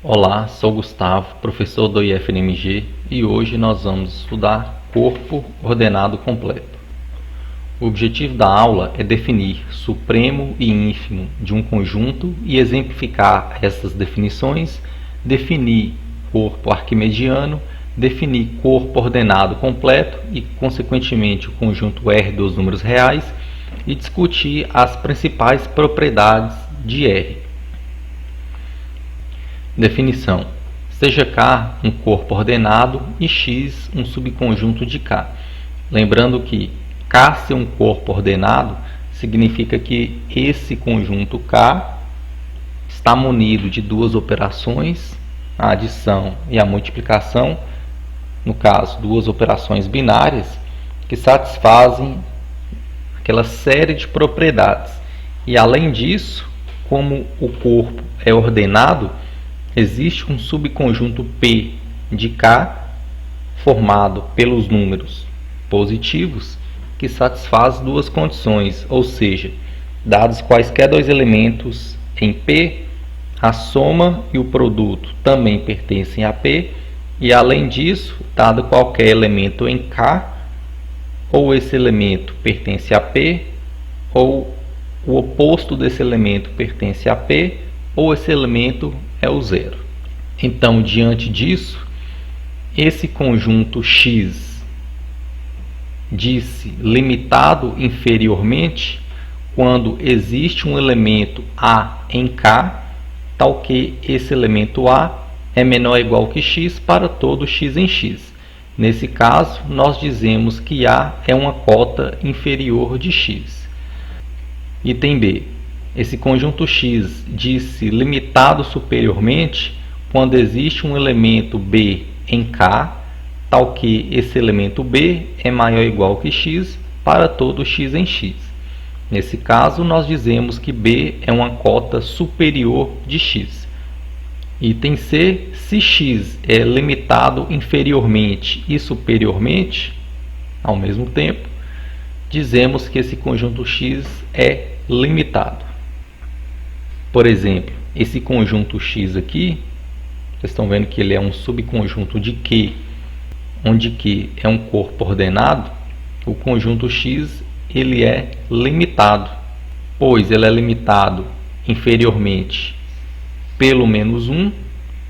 Olá, sou Gustavo, professor do IFNMG, e hoje nós vamos estudar corpo ordenado completo. O objetivo da aula é definir supremo e ínfimo de um conjunto e exemplificar essas definições, definir corpo arquimediano, definir corpo ordenado completo e, consequentemente, o conjunto R dos números reais e discutir as principais propriedades de R. Definição: seja K um corpo ordenado e X um subconjunto de K. Lembrando que K ser um corpo ordenado significa que esse conjunto K está munido de duas operações, a adição e a multiplicação, no caso, duas operações binárias, que satisfazem aquela série de propriedades. E além disso, como o corpo é ordenado, existe um subconjunto P de K formado pelos números positivos que satisfaz duas condições, ou seja, dados quaisquer dois elementos em P, a soma e o produto também pertencem a P, e além disso, dado qualquer elemento em K, ou esse elemento pertence a P, ou o oposto desse elemento pertence a P, ou esse elemento é o zero. Então, diante disso, esse conjunto X diz-se limitado inferiormente quando existe um elemento A em K, tal que esse elemento A é menor ou igual que X para todo X em X. Nesse caso, nós dizemos que A é uma cota inferior de X. Item B. Esse conjunto X diz-se limitado superiormente quando existe um elemento B em K, tal que esse elemento B é maior ou igual que X para todo X em X. Nesse caso, nós dizemos que B é uma cota superior de X. Item C. Se X é limitado inferiormente e superiormente, ao mesmo tempo, dizemos que esse conjunto X é limitado. Por exemplo, esse conjunto X aqui, vocês estão vendo que ele é um subconjunto de Q, onde Q é um corpo ordenado. O conjunto X ele é limitado, pois ele é limitado inferiormente pelo menos 1,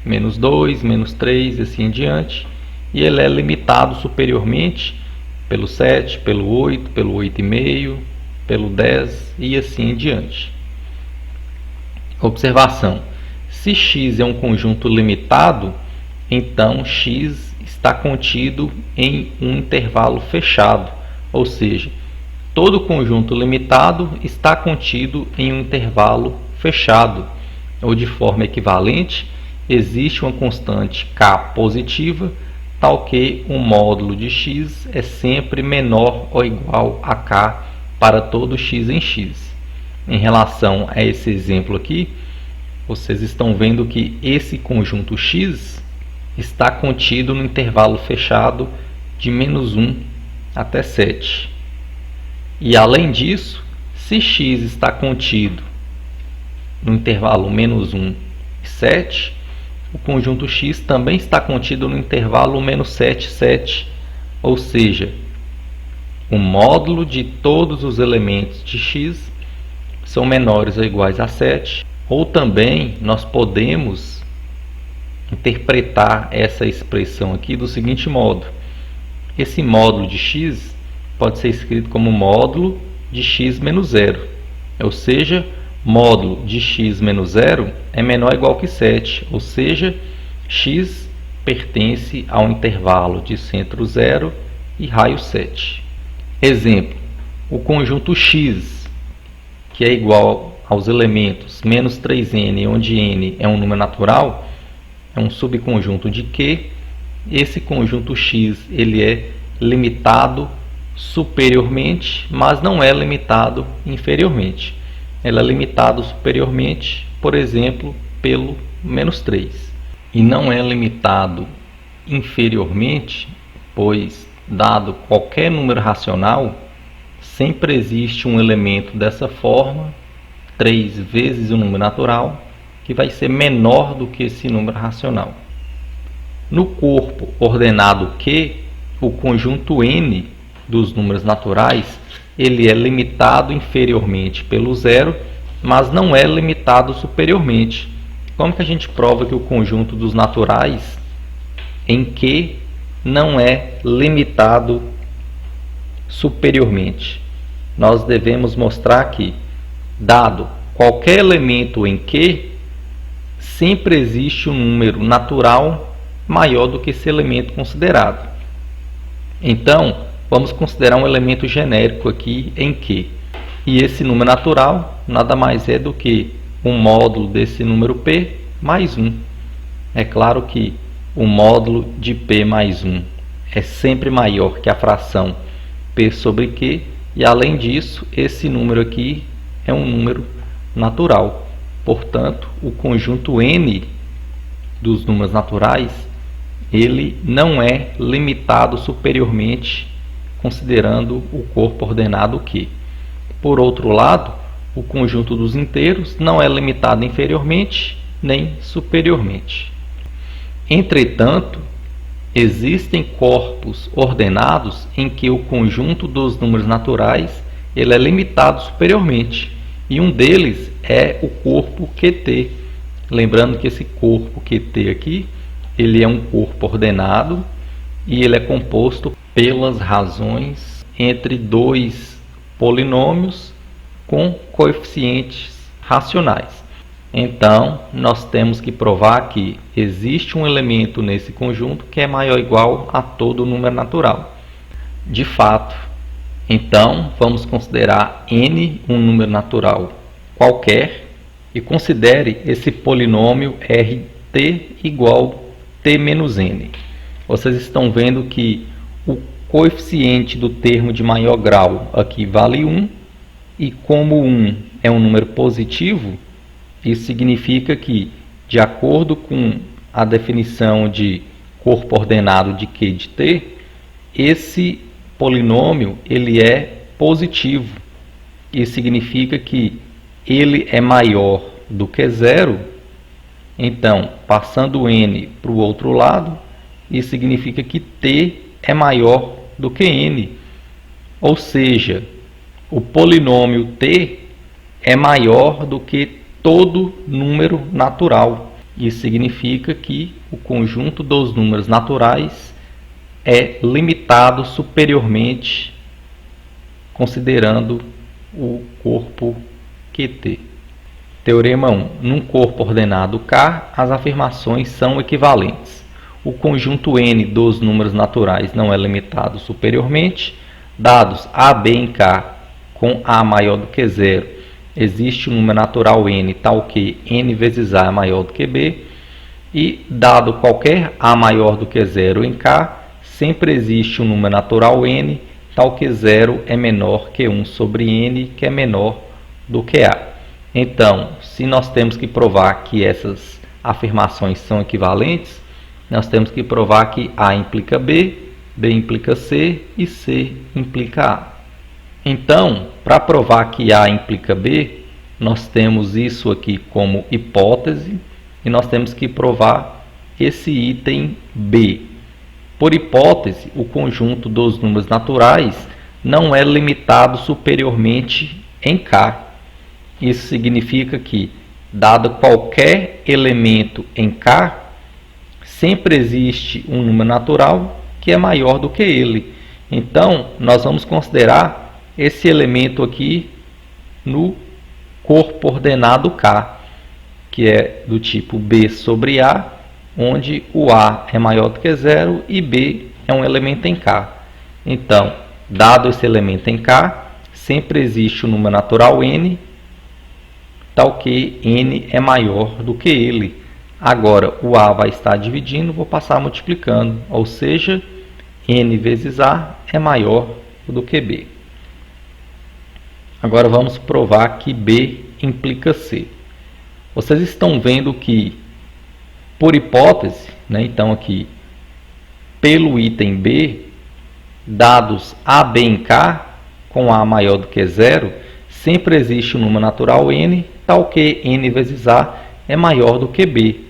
menos 2, menos 3 e assim em diante, e ele é limitado superiormente pelo 7, pelo 8, pelo 8,5, pelo 10 e assim em diante. Observação: se X é um conjunto limitado, então X está contido em um intervalo fechado, ou seja, todo conjunto limitado está contido em um intervalo fechado, ou de forma equivalente, existe uma constante K positiva, tal que o módulo de X é sempre menor ou igual a K para todo X em X. Em relação a esse exemplo aqui, vocês estão vendo que esse conjunto X está contido no intervalo fechado de menos 1 até 7. E além disso, se X está contido no intervalo menos 1 e 7, o conjunto X também está contido no intervalo menos 7 e 7, ou seja, o módulo de todos os elementos de X são menores ou iguais a 7, ou também nós podemos interpretar essa expressão aqui do seguinte modo: esse módulo de X pode ser escrito como módulo de X menos 0, ou seja, módulo de X menos 0 é menor ou igual que 7, ou seja, X pertence ao intervalo de centro 0 e raio 7. Exemplo: o conjunto X, que é igual aos elementos menos 3n, onde n é um número natural, é um subconjunto de Q. Esse conjunto X ele é limitado superiormente, mas não é limitado inferiormente. Ele é limitado superiormente, por exemplo, pelo menos 3. E não é limitado inferiormente, pois, dado qualquer número racional, sempre existe um elemento dessa forma, 3 vezes o número natural, que vai ser menor do que esse número racional. No corpo ordenado Q, o conjunto N dos números naturais, ele é limitado inferiormente pelo zero, mas não é limitado superiormente. Como que a gente prova que o conjunto dos naturais em Q não é limitado superiormente? Nós devemos mostrar que, dado qualquer elemento em Q, sempre existe um número natural maior do que esse elemento considerado. Então, vamos considerar um elemento genérico aqui em Q. E esse número natural nada mais é do que um módulo desse número P mais 1. É claro que o módulo de P mais 1 é sempre maior que a fração P sobre Q. E além disso, esse número aqui é um número natural. Portanto, o conjunto N dos números naturais, ele não é limitado superiormente, considerando o corpo ordenado Q. Por outro lado, o conjunto dos inteiros não é limitado inferiormente nem superiormente. Entretanto, existem corpos ordenados em que o conjunto dos números naturais ele é limitado superiormente, e um deles é o corpo QT. Lembrando que esse corpo QT aqui, ele é um corpo ordenado e ele é composto pelas razões entre dois polinômios com coeficientes racionais. Então, nós temos que provar que existe um elemento nesse conjunto que é maior ou igual a todo número natural. De fato, então, vamos considerar n um número natural qualquer e considere esse polinômio Rt igual T menos n. Vocês estão vendo que o coeficiente do termo de maior grau aqui vale 1, e como 1 é um número positivo, isso significa que, de acordo com a definição de corpo ordenado de Q de T, esse polinômio ele é positivo. Isso significa que ele é maior do que zero. Então, passando o n para o outro lado, isso significa que t é maior do que n. Ou seja, o polinômio t é maior do que todo número natural. Isso significa que o conjunto dos números naturais é limitado superiormente, considerando o corpo QT. Teorema 1. Num corpo ordenado K, as afirmações são equivalentes. O conjunto N dos números naturais não é limitado superiormente. Dados A, B em K com A maior do que zero, existe um número natural N tal que N vezes A é maior do que B. E dado qualquer A maior do que zero em K, sempre existe um número natural N tal que zero é menor que 1 sobre N, que é menor do que A. Então, se nós temos que provar que essas afirmações são equivalentes, nós temos que provar que A implica B, B implica C e C implica A. Então, para provar que A implica B, nós temos isso aqui como hipótese e nós temos que provar esse item B. Por hipótese, o conjunto dos números naturais não é limitado superiormente em K. Isso significa que, dado qualquer elemento em K, sempre existe um número natural que é maior do que ele. Então, nós vamos considerar esse elemento aqui no corpo ordenado K, que é do tipo B sobre A, onde o A é maior do que zero e B é um elemento em K. Então, dado esse elemento em K, sempre existe um número natural N, tal que n é maior do que ele. Agora, o A vai estar dividindo, vou passar multiplicando, ou seja, n vezes A é maior do que B. Agora vamos provar que B implica C. Vocês estão vendo que, por hipótese, então aqui, pelo item B, dados A, B em K, com A maior do que zero, sempre existe um número natural N, tal que n vezes A é maior do que B.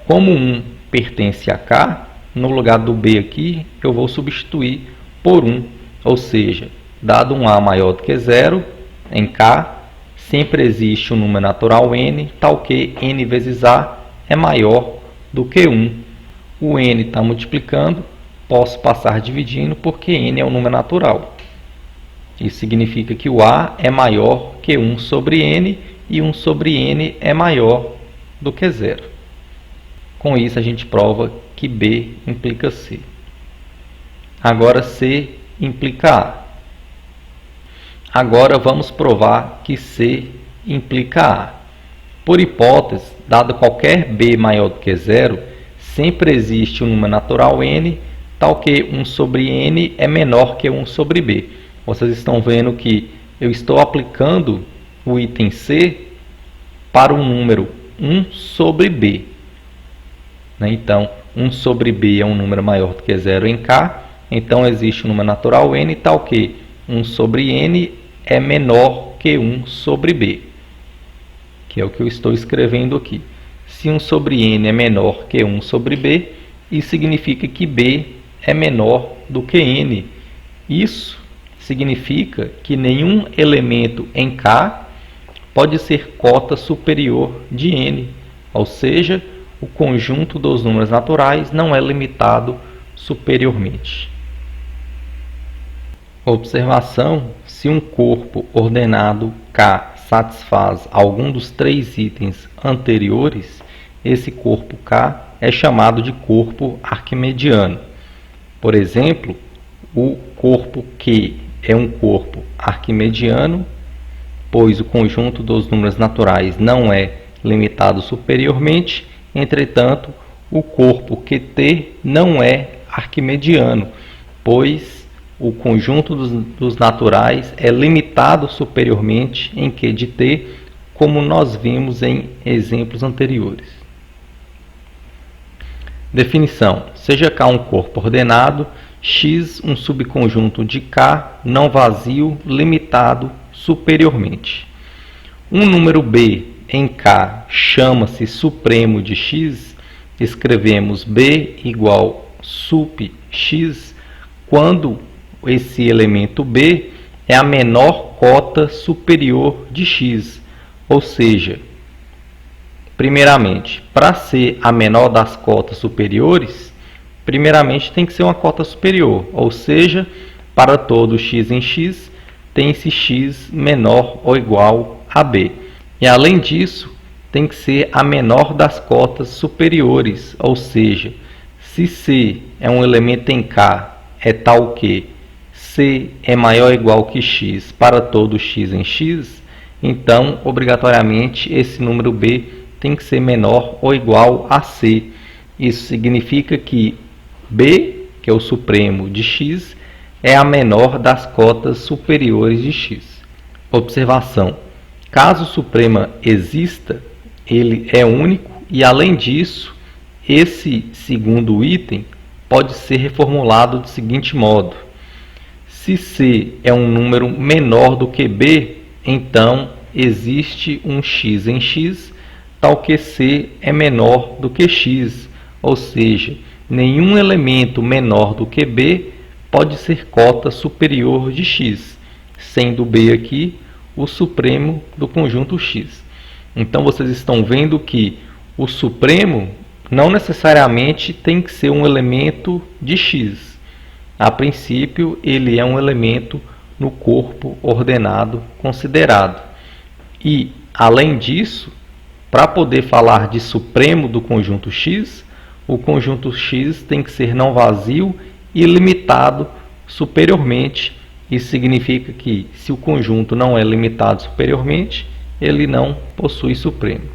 Como 1 pertence a K, no lugar do B aqui, eu vou substituir por 1. Ou seja, dado um A maior do que 0, em K, sempre existe um número natural N, tal que N vezes A é maior do que 1. O N está multiplicando, posso passar dividindo porque N é um número natural. Isso significa que o A é maior que 1 sobre N e 1 sobre N é maior do que 0. Com isso a gente prova que B implica C. Agora C implica A. Agora vamos provar que C implica A. Por hipótese, dado qualquer B maior do que 0, sempre existe um número natural N, tal que 1 sobre N é menor que 1 sobre B. Vocês estão vendo que eu estou aplicando o item C para o número 1 sobre B. Então, 1 sobre B é um número maior do que 0 em K, então existe um número natural N, tal que 1 sobre N é menor que 1 sobre B, que é o que eu estou escrevendo aqui. Se 1 sobre N é menor que 1 sobre B, isso significa que B é menor do que N. Isso significa que nenhum elemento em K pode ser cota superior de N, ou seja, o conjunto dos números naturais não é limitado superiormente. Observação: se um corpo ordenado K satisfaz algum dos 3 itens anteriores, esse corpo K é chamado de corpo arquimediano. Por exemplo, o corpo Q é um corpo arquimediano, pois o conjunto dos números naturais não é limitado superiormente. Entretanto, o corpo QT não é arquimediano, pois o conjunto dos naturais é limitado superiormente em Q de T, como nós vimos em exemplos anteriores. Definição: seja K um corpo ordenado, X um subconjunto de K não vazio limitado superiormente. Um número B em K chama-se supremo de X. Escrevemos B igual sup X quando esse elemento B é a menor cota superior de X. Ou seja, primeiramente, para ser a menor das cotas superiores, primeiramente tem que ser uma cota superior, ou seja, para todo x em x, tem esse x menor ou igual a b. E além disso, tem que ser a menor das cotas superiores, ou seja, se C é um elemento em K, é tal que C é maior ou igual que x para todo x em x, então, obrigatoriamente, esse número B tem que ser menor ou igual a C. Isso significa que B, que é o supremo de x, é a menor das cotas superiores de x. Observação: caso o suprema exista, ele é único e, além disso, esse segundo item pode ser reformulado do seguinte modo: se C é um número menor do que B, então existe um x em x, tal que C é menor do que x, ou seja, nenhum elemento menor do que B pode ser cota superior de x, sendo B aqui o supremo do conjunto x. Então vocês estão vendo que o supremo não necessariamente tem que ser um elemento de x. A princípio, ele é um elemento no corpo ordenado considerado. E, além disso, para poder falar de supremo do conjunto x, o conjunto x tem que ser não vazio e limitado superiormente. Isso significa que, se o conjunto não é limitado superiormente, ele não possui supremo.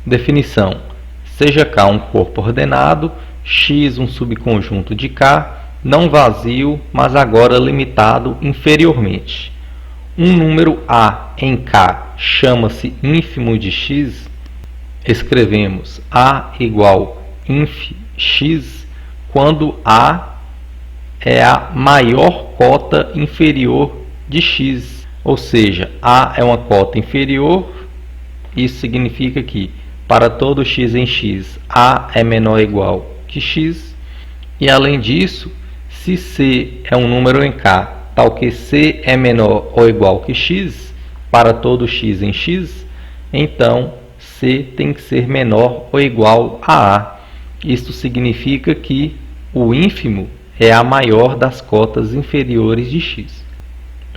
Definição: seja K um corpo ordenado, X um subconjunto de K, não vazio, mas agora limitado inferiormente. Um número A em K chama-se ínfimo de X. Escrevemos A igual inf x quando A é a maior cota inferior de x, ou seja, A é uma cota inferior Isso significa que para todo x em x, A é menor ou igual que x. E além disso, se C é um número em K, tal que C é menor ou igual que x, para todo x em x, então C tem que ser menor ou igual a A. Isto significa que o ínfimo é a maior das cotas inferiores de x.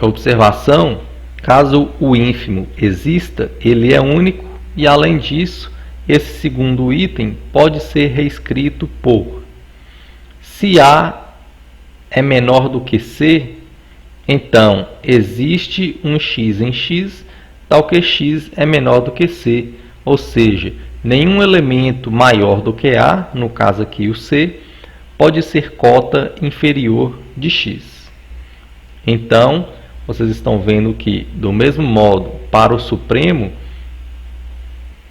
Observação: caso o ínfimo exista, ele é único e, além disso, esse segundo item pode ser reescrito por: se A é menor do que C, então existe um x em x, tal que x é menor do que C, ou seja, nenhum elemento maior do que A, no caso aqui o C, pode ser cota inferior de x. Então, vocês estão vendo que, do mesmo modo, para o supremo,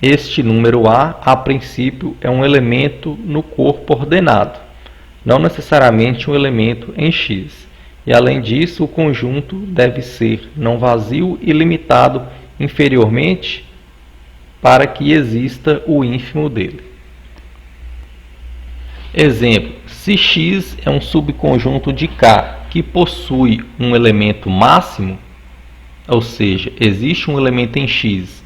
este número a princípio, é um elemento no corpo ordenado, não necessariamente um elemento em x. E, além disso, o conjunto deve ser não vazio e limitado inferiormente para que exista o ínfimo dele. Exemplo: se x é um subconjunto de K que possui um elemento máximo, ou seja, existe um elemento em x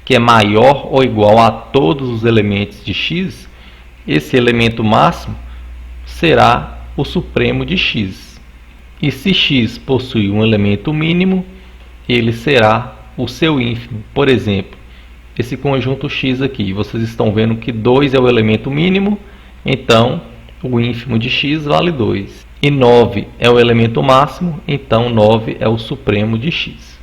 que é maior ou igual a todos os elementos de x, esse elemento máximo será o supremo de x. E se x possui um elemento mínimo, ele será o seu ínfimo. Por exemplo, esse conjunto x aqui, vocês estão vendo que 2 é o elemento mínimo, então o ínfimo de x vale 2. E 9 é o elemento máximo, então 9 é o supremo de x.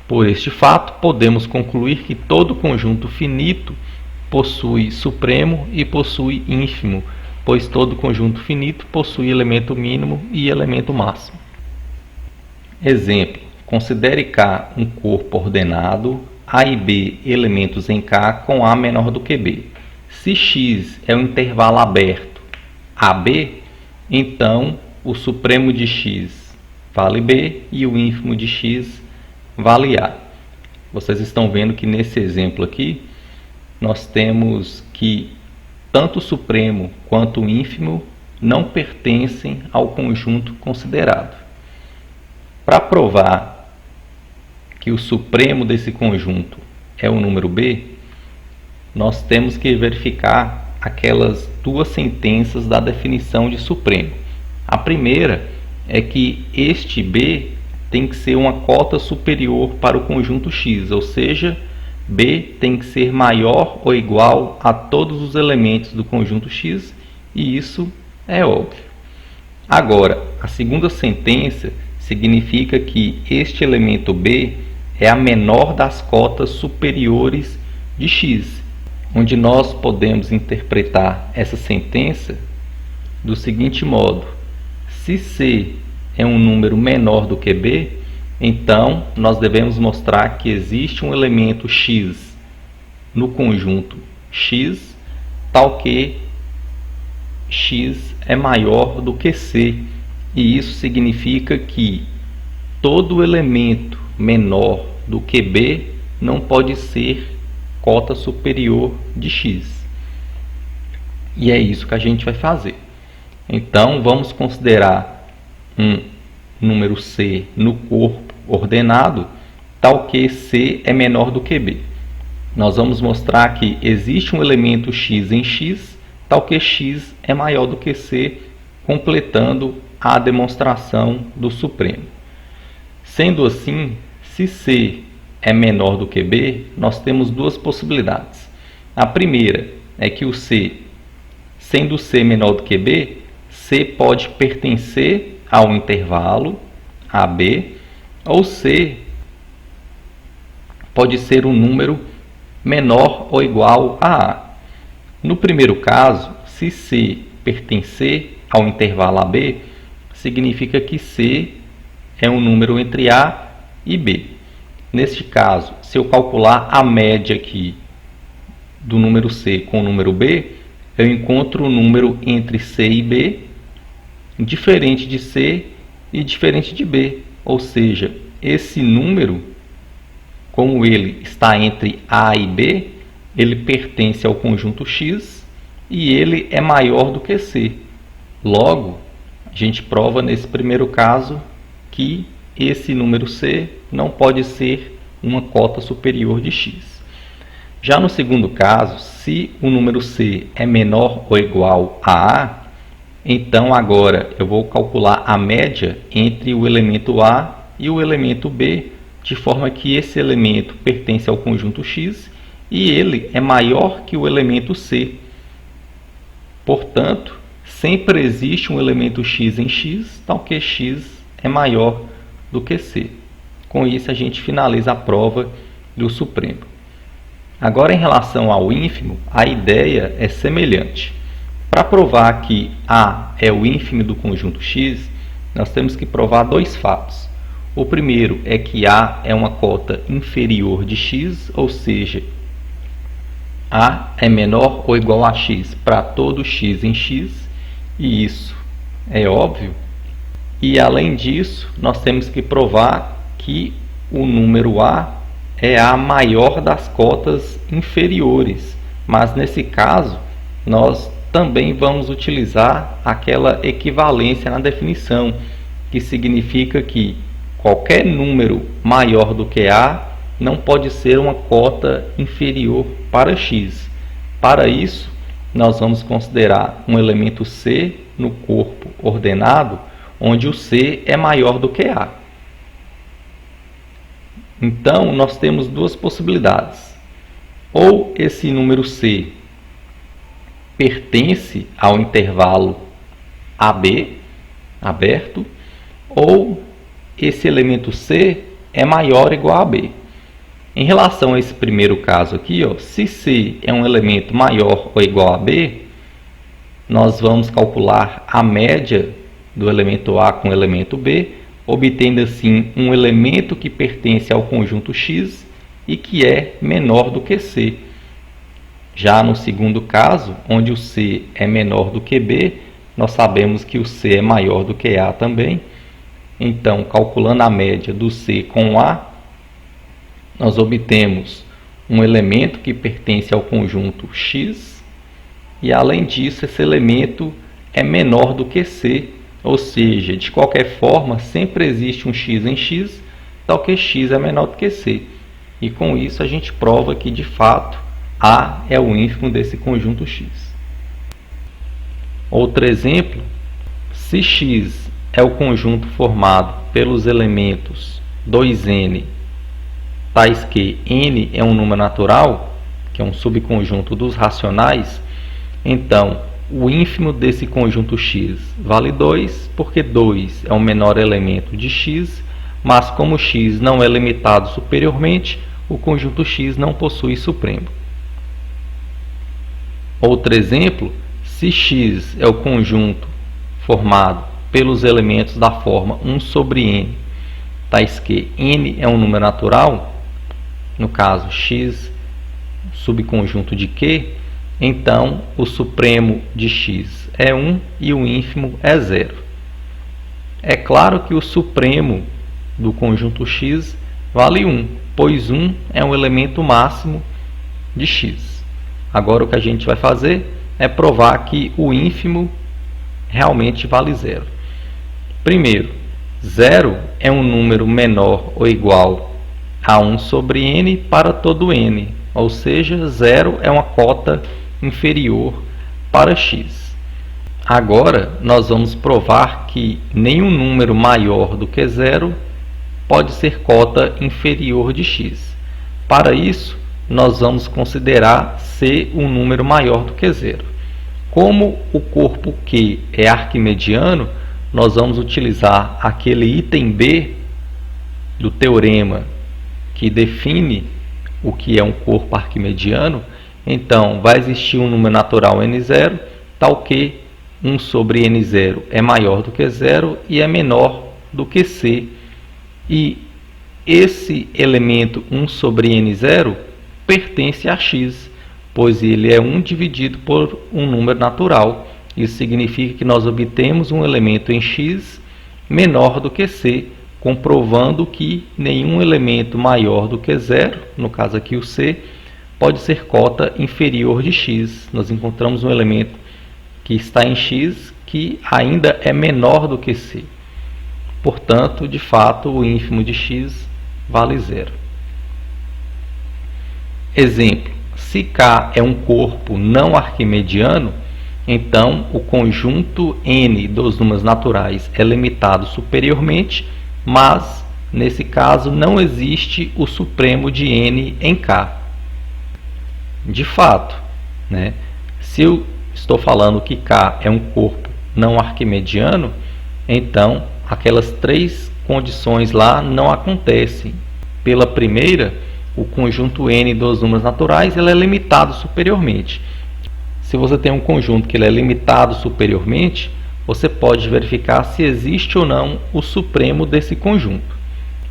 Por este fato, podemos concluir que todo conjunto finito possui supremo e possui ínfimo, pois todo conjunto finito possui elemento mínimo e elemento máximo. Exemplo: considere K um corpo ordenado, A e B elementos em K com A menor do que B. Se x é um intervalo aberto AB, então o supremo de x vale B e o ínfimo de x vale A. Vocês estão vendo que nesse exemplo aqui, nós temos que tanto o supremo quanto o ínfimo não pertencem ao conjunto considerado. Para provar que o supremo desse conjunto é o número B, nós temos que verificar aquelas duas sentenças da definição de supremo. A primeira é que este B tem que ser uma cota superior para o conjunto x, ou seja, B tem que ser maior ou igual a todos os elementos do conjunto x, e isso é óbvio. Agora, a segunda sentença significa que este elemento B é a menor das cotas superiores de x, onde nós podemos interpretar essa sentença do seguinte modo: se C é um número menor do que B, então nós devemos mostrar que existe um elemento x no conjunto x, tal que x é maior do que C, e isso significa que todo elemento menor do que B não pode ser cota superior de x. E é isso que a gente vai fazer. Então vamos considerar um número C no corpo ordenado, tal que C é menor do que B. Nós vamos mostrar que existe um elemento x em x, tal que x é maior do que C, completando a demonstração do supremo. Sendo assim, se C é menor do que B, nós temos duas possibilidades. A primeira é que o C, sendo C menor do que B, C pode pertencer ao intervalo AB, ou C pode ser um número menor ou igual a A. No primeiro caso, se C pertencer ao intervalo AB, significa que C é um número entre A e B. Neste caso, se eu calcular a média aqui do número C com o número B, eu encontro o número entre C e B, diferente de C e diferente de B. Ou seja, esse número como ele está entre A e B, ele pertence ao conjunto X e ele é maior do que C. Logo, a gente prova nesse primeiro caso que esse número C não pode ser uma cota superior de X. Já no segundo caso, se o número C é menor ou igual a A, então agora eu vou calcular a média entre o elemento A e o elemento B, de forma que esse elemento pertence ao conjunto X e ele é maior que o elemento C. Portanto, sempre existe um elemento X em X, tal que X é maior do que C. Com isso, a gente finaliza a prova do supremo. Agora, em relação ao ínfimo, a ideia é semelhante. Para provar que A é o ínfimo do conjunto X, nós temos que provar dois fatos. O primeiro é que A é uma cota inferior de X, ou seja, A é menor ou igual a X para todo X em X, e isso é óbvio. E além disso, nós temos que provar que o número A é a maior das cotas inferiores, mas nesse caso nós também vamos utilizar aquela equivalência na definição, que significa que qualquer número maior do que A não pode ser uma cota inferior para X. Para isso, nós vamos considerar um elemento C no corpo ordenado, onde o C é maior do que A. Então, nós temos duas possibilidades. Ou esse número C pertence ao intervalo AB, aberto, ou esse elemento C é maior ou igual a B. Em relação a esse primeiro caso aqui, se C é um elemento maior ou igual a B, nós vamos calcular a média do elemento A com o elemento B, obtendo assim um elemento que pertence ao conjunto X e que é menor do que C. Já no segundo caso, onde o C é menor do que B, nós sabemos que o C é maior do que A também. Então, calculando a média do C com A, nós obtemos um elemento que pertence ao conjunto X e, além disso, esse elemento é menor do que C. Ou seja, de qualquer forma, sempre existe um X em X, tal que X é menor do que C. E com isso a gente prova que, de fato, A é o ínfimo desse conjunto X. Outro exemplo, se X é o conjunto formado pelos elementos 2n, tais que n é um número natural, que é um subconjunto dos racionais, então o ínfimo desse conjunto X vale 2, porque 2 é o menor elemento de X, mas como X não é limitado superiormente, o conjunto X não possui supremo. Outro exemplo, se X é o conjunto formado pelos elementos da forma 1 sobre n, tais que n é um número natural, no caso X subconjunto de Q, então o supremo de X é 1 e o ínfimo é 0. É claro que o supremo do conjunto X vale 1, pois 1 é um elemento máximo de X. Agora o que a gente vai fazer é provar que o ínfimo realmente vale 0. Primeiro, 0 é um número menor ou igual a 1 sobre n para todo n, ou seja, 0 é uma cota inferior para X. Agora, nós vamos provar que nenhum número maior do que 0 pode ser cota inferior de X. Para isso, nós vamos considerar C um número maior do que 0. Como o corpo Q é arquimediano, nós vamos utilizar aquele item B do teorema que define o que é um corpo arquimediano. Então, vai existir um número natural n0, tal que 1 sobre n0 é maior do que 0 e é menor do que C. E esse elemento 1 sobre n0 pertence a X, pois ele é 1 dividido por um número natural. Isso significa que nós obtemos um elemento em X menor do que C, comprovando que nenhum elemento maior do que zero, no caso aqui o C, pode ser cota inferior de x. Nós encontramos um elemento que está em x que ainda é menor do que C. Portanto, de fato, o ínfimo de x vale zero. Exemplo: se K é um corpo não arquimediano, então o conjunto N dos números naturais é limitado superiormente, mas nesse caso não existe o supremo de N em K. De fato, se eu estou falando que K é um corpo não arquimediano, então aquelas três condições lá não acontecem. Pela primeira, o conjunto N dos números naturais ele é limitado superiormente. Se você tem um conjunto que ele é limitado superiormente, você pode verificar se existe ou não o supremo desse conjunto.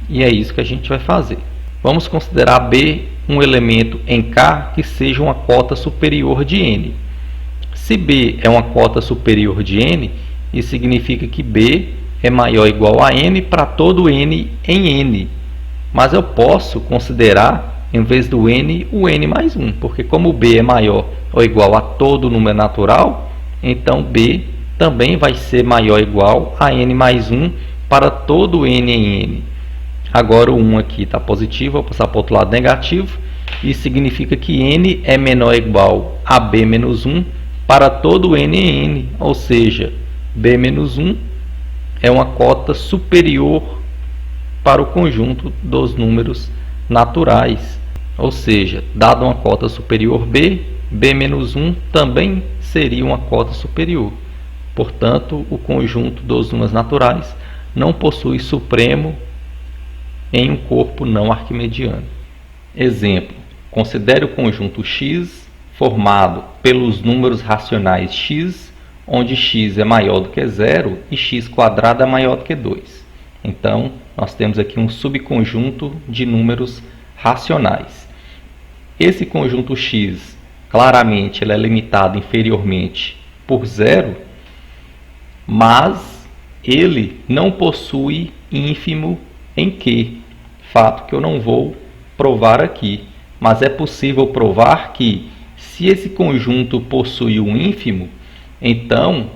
E é isso que a gente vai fazer. Vamos considerar B um elemento em K que seja uma cota superior de N. Se B é uma cota superior de N, isso significa que B é maior ou igual a N para todo N em N. Mas eu posso considerar, em vez do N, o N mais 1, porque como B é maior ou igual a todo número natural, então B também vai ser maior ou igual a N mais 1 para todo N em N. Agora o 1 aqui está positivo, vou passar para o outro lado negativo. Isso significa que N é menor ou igual a B menos 1 para todo N em N. Ou seja, B menos 1 é uma cota superior para o conjunto dos números naturais. Ou seja, dada uma cota superior B, B menos 1 também seria uma cota superior. Portanto, o conjunto dos números naturais não possui supremo em um corpo não arquimediano. Exemplo: considere o conjunto X formado pelos números racionais x, onde x é maior do que 0 e x² é maior do que 2. Então, nós temos aqui um subconjunto de números racionais. Esse conjunto X, claramente, ele é limitado inferiormente por 0, mas ele não possui ínfimo em Q, fato que eu não vou provar aqui. Mas é possível provar que, se esse conjunto possui um ínfimo, então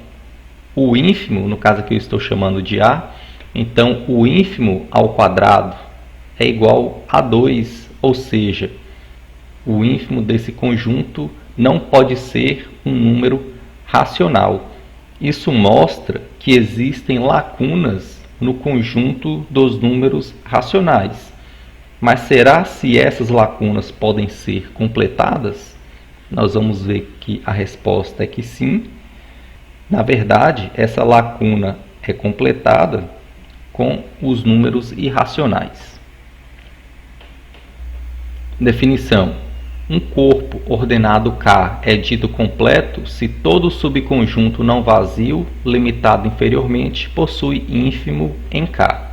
o ínfimo, no caso aqui eu estou chamando de A, então o ínfimo ao quadrado é igual a 2, ou seja, o ínfimo desse conjunto não pode ser um número racional. Isso mostra que existem lacunas no conjunto dos números racionais. Mas será se essas lacunas podem ser completadas? Nós vamos ver que a resposta é que sim. Na verdade, essa lacuna é completada com os números irracionais. Definição: um corpo ordenado K é dito completo se todo subconjunto não vazio, limitado inferiormente, possui ínfimo em K.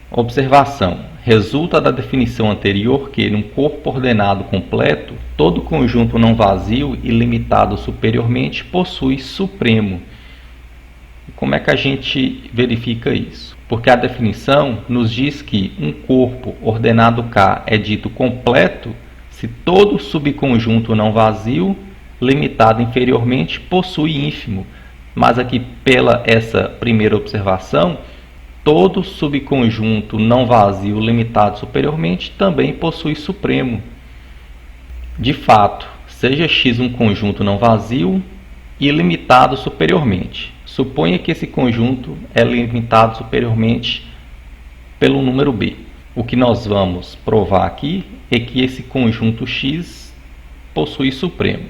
Observação: resulta da definição anterior que, num corpo ordenado completo, todo conjunto não vazio e limitado superiormente possui supremo. Como é que a gente verifica isso? Porque a definição nos diz que um corpo ordenado K é dito completo se todo subconjunto não vazio, limitado inferiormente, possui ínfimo. Mas aqui, pela essa primeira observação, todo subconjunto não vazio limitado superiormente também possui supremo. De fato, seja X um conjunto não vazio e limitado superiormente. Suponha que esse conjunto é limitado superiormente pelo número B. O que nós vamos provar aqui é que esse conjunto X possui supremo.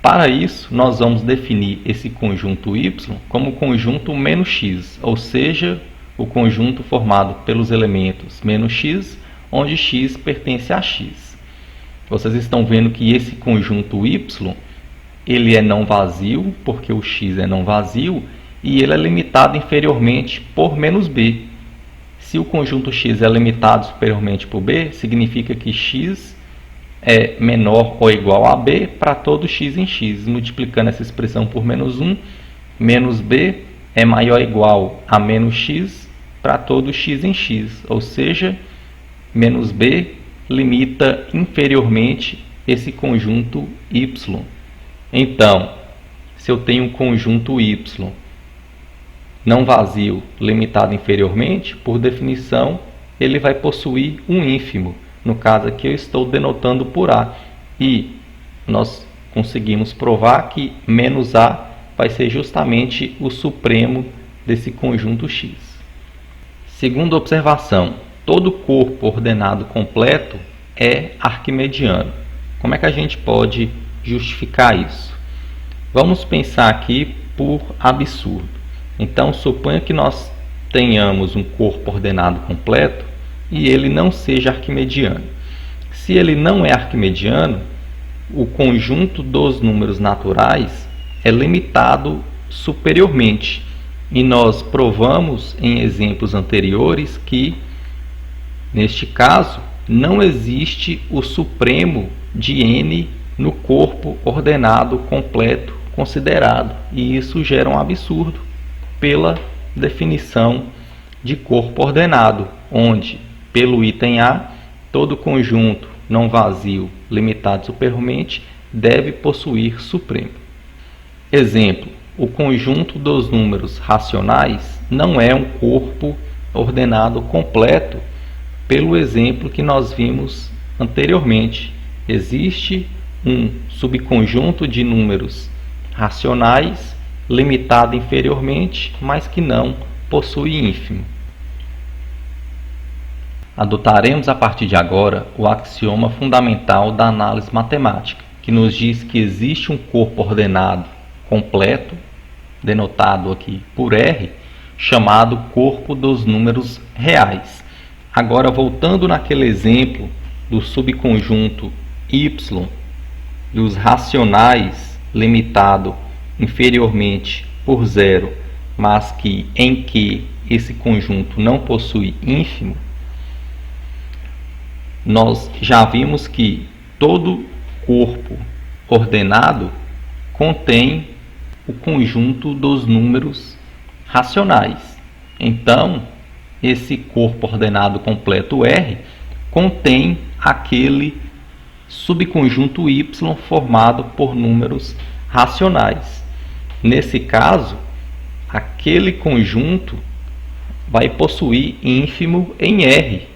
Para isso, nós vamos definir esse conjunto Y como conjunto menos x, ou seja, o conjunto formado pelos elementos menos x, onde x pertence a x. Vocês estão vendo que esse conjunto Y ele é não vazio, porque o x é não vazio, e ele é limitado inferiormente por menos b. Se o conjunto x é limitado superiormente por b, significa que x é menor ou igual a b para todo x em x. Multiplicando essa expressão por menos 1, menos b é maior ou igual a menos x, para todo x em x, ou seja, menos b limita inferiormente esse conjunto y. Então, se eu tenho um conjunto y não vazio limitado inferiormente, por definição, ele vai possuir um ínfimo. No caso aqui eu estou denotando por A. E nós conseguimos provar que menos A vai ser justamente o supremo desse conjunto x. Segunda observação, todo corpo ordenado completo é arquimediano. Como é que a gente pode justificar isso? Vamos pensar aqui por absurdo. Então, suponha que nós tenhamos um corpo ordenado completo e ele não seja arquimediano. Se ele não é arquimediano, o conjunto dos números naturais é limitado superiormente. E nós provamos em exemplos anteriores que, neste caso, não existe o supremo de n no corpo ordenado completo considerado. E isso gera um absurdo pela definição de corpo ordenado, onde, pelo item A, todo conjunto não vazio limitado superiormente deve possuir supremo. Exemplo, o conjunto dos números racionais não é um corpo ordenado completo, pelo exemplo que nós vimos anteriormente. Existe um subconjunto de números racionais limitado inferiormente, mas que não possui ínfimo. Adotaremos a partir de agora o axioma fundamental da análise matemática, que nos diz que existe um corpo ordenado completo, denotado aqui por R, chamado corpo dos números reais. Agora, voltando naquele exemplo do subconjunto Y dos racionais limitado inferiormente por zero, mas em que esse conjunto não possui ínfimo, nós já vimos que todo corpo ordenado contém o conjunto dos números racionais. Então, esse corpo ordenado completo R contém aquele subconjunto Y formado por números racionais. Nesse caso, aquele conjunto vai possuir ínfimo em R.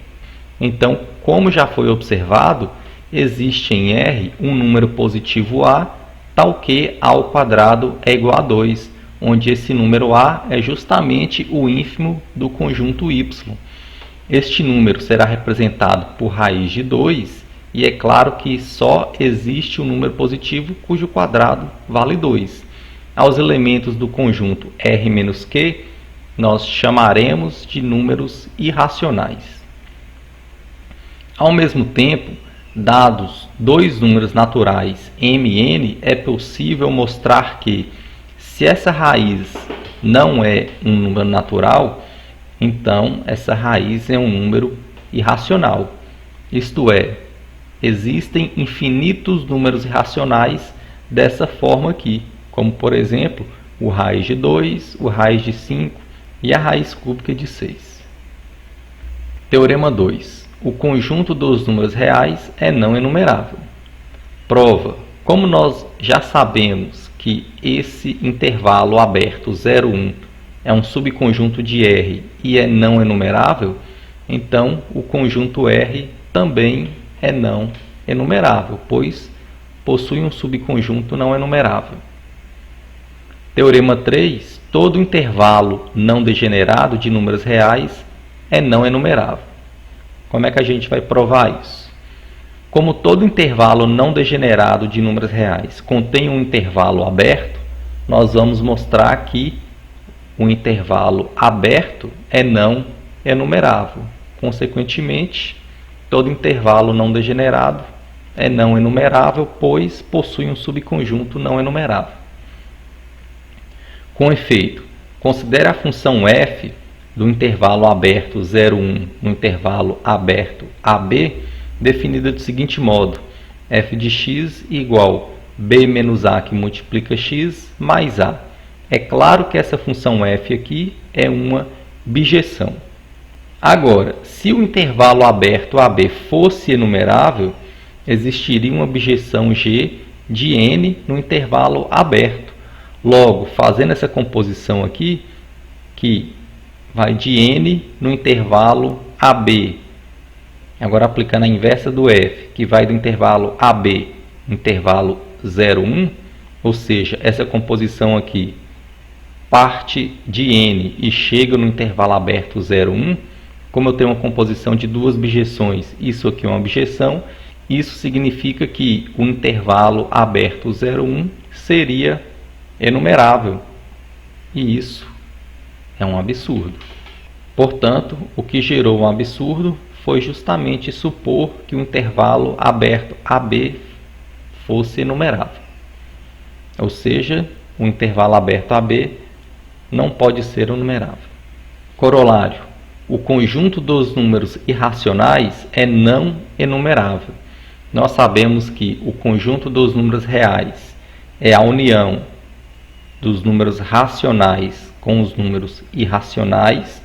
Então, como já foi observado, existe em R um número positivo A, tal que A ao quadrado é igual a 2, onde esse número A é justamente o ínfimo do conjunto Y. Este número será representado por raiz de 2, e é claro que só existe um número positivo cujo quadrado vale 2. Aos elementos do conjunto R-Q, nós chamaremos de números irracionais. Ao mesmo tempo, dados dois números naturais m e n, é possível mostrar que, se essa raiz não é um número natural, então essa raiz é um número irracional. Isto é, existem infinitos números irracionais dessa forma aqui, como por exemplo, o raiz de 2, o raiz de 5 e a raiz cúbica de 6. Teorema 2. O conjunto dos números reais é não enumerável. Prova. Como nós já sabemos que esse intervalo aberto 0, 1 é um subconjunto de R e é não enumerável, então o conjunto R também é não enumerável, pois possui um subconjunto não enumerável. Teorema 3. Todo intervalo não degenerado de números reais é não enumerável. Como é que a gente vai provar isso? Como todo intervalo não degenerado de números reais contém um intervalo aberto, nós vamos mostrar que o intervalo aberto é não enumerável. Consequentemente, todo intervalo não degenerado é não enumerável, pois possui um subconjunto não enumerável. Com efeito, considere a função f do intervalo aberto 0, 1 no intervalo aberto AB, definida do seguinte modo: f de x igual b menos a que multiplica x mais a. É claro que essa função f aqui é uma bijeção. Agora, se o intervalo aberto AB fosse enumerável, existiria uma objeção G de n no intervalo aberto. Logo, fazendo essa composição aqui, que vai de n no intervalo AB. Agora, aplicando a inversa do f, que vai do intervalo AB, intervalo 0, 1, ou seja, essa composição aqui parte de n e chega no intervalo aberto 0, 1, como eu tenho uma composição de duas bijeções, isso aqui é uma bijeção, isso significa que o intervalo aberto 0, 1 seria enumerável. E isso é um absurdo. Portanto, o que gerou um absurdo foi justamente supor que o intervalo aberto AB fosse enumerável. Ou seja, o intervalo aberto AB não pode ser enumerável. Corolário: o conjunto dos números irracionais é não enumerável. Nós sabemos que o conjunto dos números reais é a união dos números racionais com os números irracionais,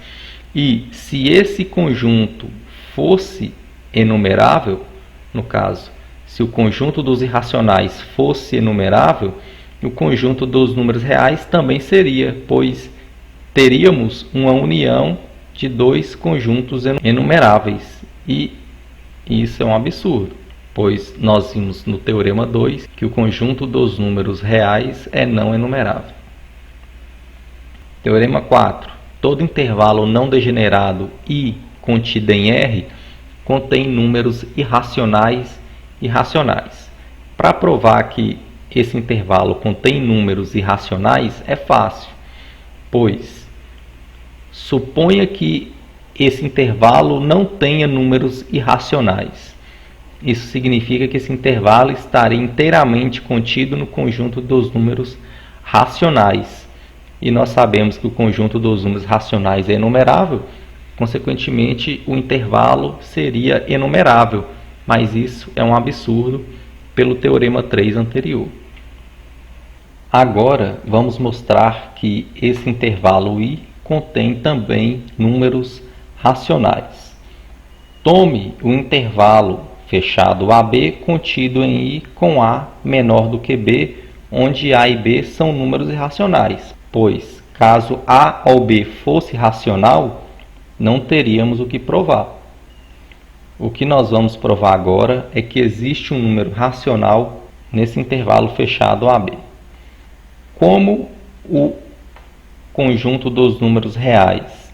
e se esse conjunto fosse enumerável, no caso, se o conjunto dos irracionais fosse enumerável, o conjunto dos números reais também seria, pois teríamos uma união de dois conjuntos enumeráveis, e isso é um absurdo, pois nós vimos no Teorema 2 que o conjunto dos números reais é não enumerável. Teorema 4. Todo intervalo não degenerado I contido em R contém números irracionais e racionais. Para provar que esse intervalo contém números irracionais é fácil, pois suponha que esse intervalo não tenha números irracionais. Isso significa que esse intervalo estaria inteiramente contido no conjunto dos números racionais. E nós sabemos que o conjunto dos números racionais é enumerável, consequentemente o intervalo seria enumerável, mas isso é um absurdo pelo Teorema 3 anterior. Agora vamos mostrar que esse intervalo I contém também números racionais. Tome o intervalo fechado AB contido em I com A menor do que B, onde A e B são números irracionais, pois caso A ou B fosse racional, não teríamos o que provar. O que nós vamos provar agora é que existe um número racional nesse intervalo fechado AB. Como o conjunto dos números reais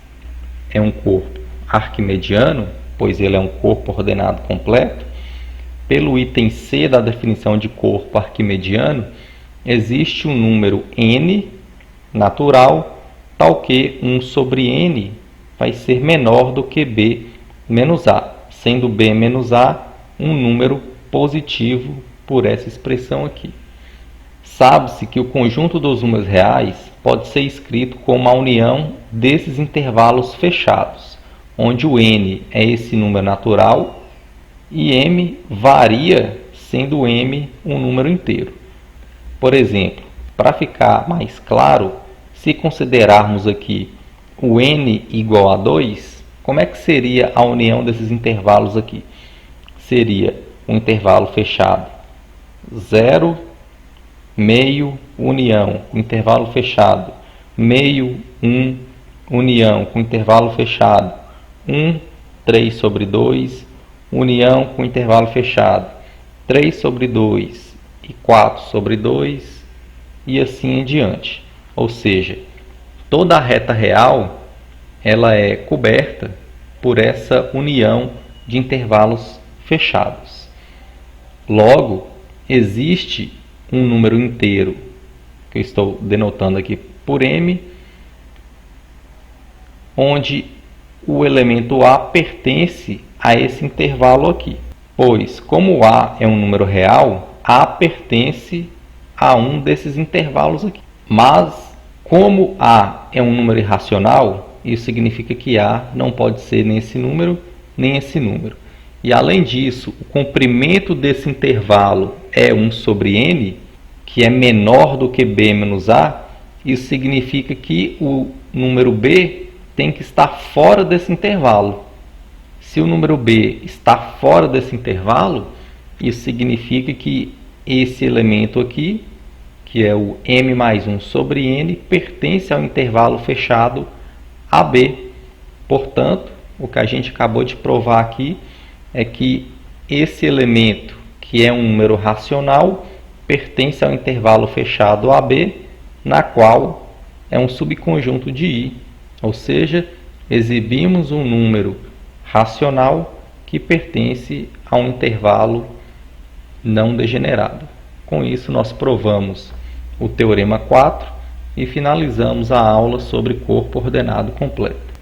é um corpo arquimediano, pois ele é um corpo ordenado completo, pelo item C da definição de corpo arquimediano, existe um número n natural, tal que 1 sobre n vai ser menor do que b menos a, sendo b menos a um número positivo por essa expressão aqui. Sabe-se que o conjunto dos números reais pode ser escrito como a união desses intervalos fechados, onde o n é esse número natural e m varia, sendo m um número inteiro. Por exemplo, para ficar mais claro, se considerarmos aqui o n igual a 2, como é que seria a união desses intervalos aqui? Seria um intervalo fechado 0, meio, união, com intervalo fechado, meio, 1, união, com intervalo fechado, 1, 3 sobre 2, união com intervalo fechado, 3 sobre 2 e 4 sobre 2, e assim em diante. Ou seja, toda a reta real ela é coberta por essa união de intervalos fechados. Logo, existe um número inteiro, que eu estou denotando aqui por m, onde o elemento A pertence a esse intervalo aqui. Pois, como A é um número real, A pertence a um desses intervalos aqui. Mas, como A é um número irracional, isso significa que A não pode ser nem esse número, nem esse número. E além disso, o comprimento desse intervalo é 1 sobre n, que é menor do que b menos a. Isso significa que o número b tem que estar fora desse intervalo. Se o número B está fora desse intervalo, isso significa que esse elemento aqui, que é o m mais 1 sobre n, pertence ao intervalo fechado AB. Portanto, o que a gente acabou de provar aqui é que esse elemento, que é um número racional, pertence ao intervalo fechado AB, na qual é um subconjunto de I, ou seja, exibimos um número racional que pertence a um intervalo não degenerado. Com isso, nós provamos o Teorema 4 e finalizamos a aula sobre corpo ordenado completo.